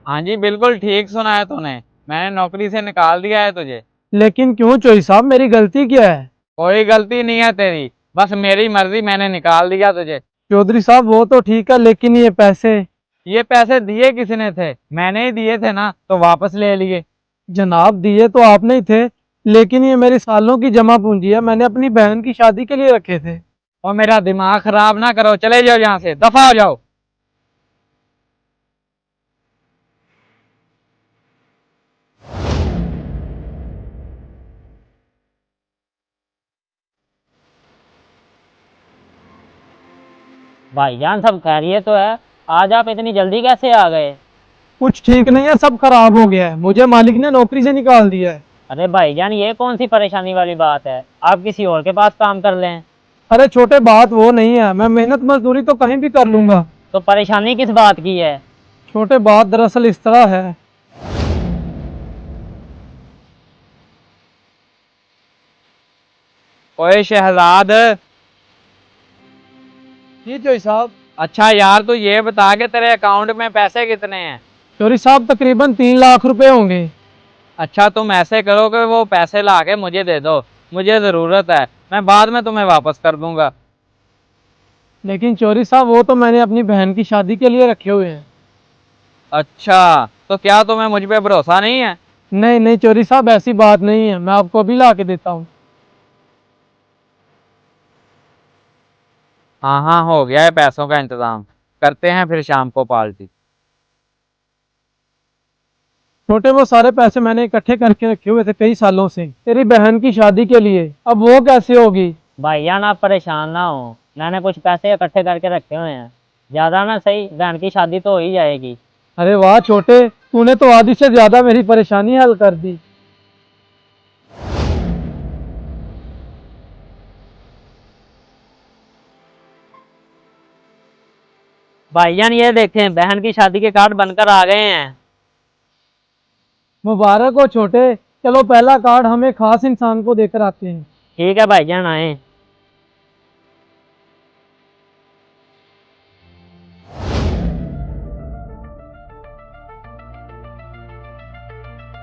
हाँ जी बिल्कुल ठीक सुना है तूने। मैंने नौकरी से निकाल दिया है तुझे। लेकिन क्यों चोई साहब, मेरी गलती क्या है? कोई गलती नहीं है तेरी, बस मेरी मर्जी, मैंने निकाल दिया तुझे। चौधरी साहब वो तो ठीक है, लेकिन ये पैसे दिए किसने थे? मैंने ही दिए थे ना, तो वापस ले लिए। जनाब दिए तो आपने ही थे, लेकिन ये मेरी सालों की जमा पूंजी है, मैंने अपनी बहन की शादी के लिए रखे थे। और मेरा दिमाग खराब ना करो, चले जाओ यहाँ से, दफा हो जाओ। भाईजान सब खैरियत तो है? आज आप इतनी जल्दी कैसे आ गए? कुछ ठीक नहीं है, सब खराब हो गया है, मुझे मालिक ने नौकरी से निकाल दिया है। अरे भाईजान ये कौन सी परेशानी वाली बात है, आप किसी और के पास काम कर लें। अरे छोटे, बात वो नहीं है, मैं मेहनत मजदूरी तो कहीं भी कर लूंगा। तो परेशानी किस बात की है? छोटे, बात दरअसल इस तरह है। ओए शहजाद। जी चोई साहब। अच्छा यार, तू ये बता के तेरे अकाउंट में पैसे कितने हैं? चोरी साहब तकरीबन 3 लाख रुपए होंगे। अच्छा तुम ऐसे करो कि वो पैसे ला के मुझे दे दो, मुझे ज़रूरत है, मैं बाद में तुम्हें वापस कर दूंगा। लेकिन चोरी साहब वो तो मैंने अपनी बहन की शादी के लिए रखे हुए हैं। अच्छा तो क्या तुम्हें मुझ पे भरोसा नहीं है? नहीं नहीं चोरी साहब, ऐसी बात नहीं है, मैं आपको अभी ला के देता हूँ। हाँ हाँ हो गया है पैसों का इंतजाम, करते हैं फिर शाम को पार्टी। छोटे, वो सारे पैसे मैंने इकट्ठे करके रखे हुए थे कई सालों से तेरी बहन की शादी के लिए, अब वो कैसे होगी? भाईजान आप परेशान ना हो, मैंने कुछ पैसे इकट्ठे करके रखे हुए हैं, ज्यादा ना सही बहन की शादी तो हो ही जाएगी। अरे वाह छोटे, तूने तो आधी से ज्यादा मेरी परेशानी हल कर दी। भाईजान ये देखें, बहन की शादी के कार्ड बनकर आ गए हैं। मुबारक हो छोटे, चलो पहला कार्ड हम एक खास इंसान को देकर आते हैं। ठीक है भाईजान, आए।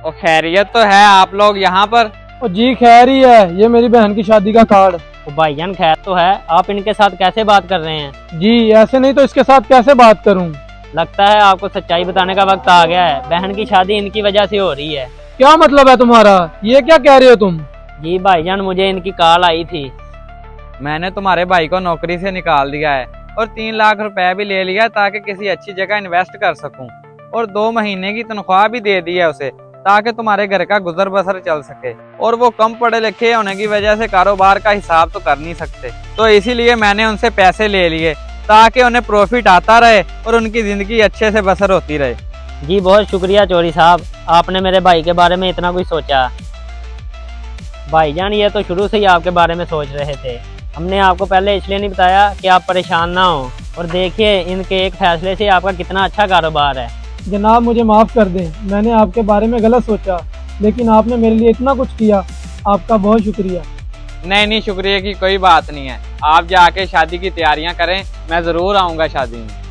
और खैरियत तो है आप लोग यहाँ पर? और जी खैर ही है, ये मेरी बहन की शादी का कार्ड। तो भाईजान खैर तो है, आप इनके साथ कैसे बात कर रहे हैं? जी ऐसे नहीं तो इसके साथ कैसे बात करूं? लगता है आपको सच्चाई बताने का वक्त आ गया है, बहन की शादी इनकी वजह से हो रही है। क्या मतलब है तुम्हारा, ये क्या कह रहे हो तुम? जी भाईजान, मुझे इनकी कॉल आई थी। मैंने तुम्हारे भाई को नौकरी से निकाल दिया है और 3 लाख रुपए भी ले लिया ताकि किसी अच्छी जगह इन्वेस्ट कर सकूं, और 2 महीने की तनख्वाह भी दे दी है उसे ताकि तुम्हारे घर का गुजर बसर चल सके। और वो कम पढ़े लिखे होने की वजह से कारोबार का हिसाब तो कर नहीं सकते, तो इसीलिए मैंने उनसे पैसे ले लिए ताकि उन्हें प्रॉफिट आता रहे और उनकी जिंदगी अच्छे से बसर होती रहे। जी बहुत शुक्रिया चौधरी साहब, आपने मेरे भाई के बारे में इतना कुछ सोचा। भाईजान ये तो शुरू से ही आपके बारे में सोच रहे थे, हमने आपको पहले इसलिए नहीं बताया कि आप परेशान ना हो, और देखिए इनके एक फैसले से आपका कितना अच्छा कारोबार है। जनाब मुझे माफ कर दें, मैंने आपके बारे में गलत सोचा, लेकिन आपने मेरे लिए इतना कुछ किया, आपका बहुत शुक्रिया। नहीं नहीं, शुक्रिया की कोई बात नहीं है, आप जाके शादी की तैयारियां करें, मैं जरूर आऊंगा शादी में।